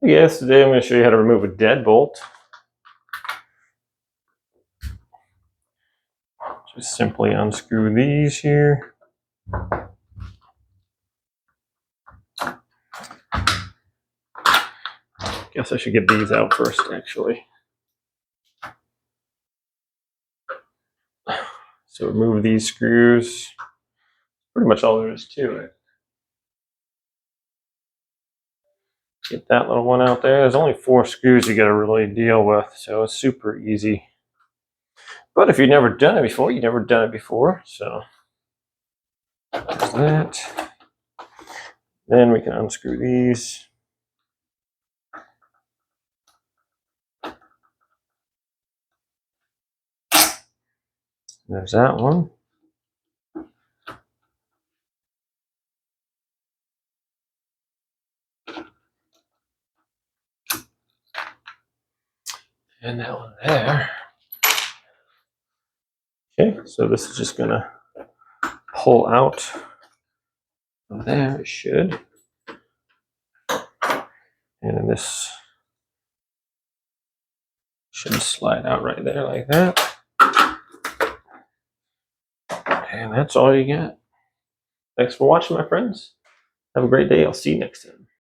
Hey guys, today I'm going to show you how to remove a deadbolt. Just simply unscrew these here. Guess I should get these out first, actually. So remove these screws. Pretty much all there is to it. Get that little one out there. There's only 4 screws you got to really deal with, so it's super easy. But if you've never done it before, you've never done it before, so there's that. Then we can unscrew these. There's that one. And that one there. Okay, so this is just gonna pull out from there, it should. And then this should slide out right there like that. And that's all you get. Thanks for watching, my friends. Have a great day. I'll see you next time.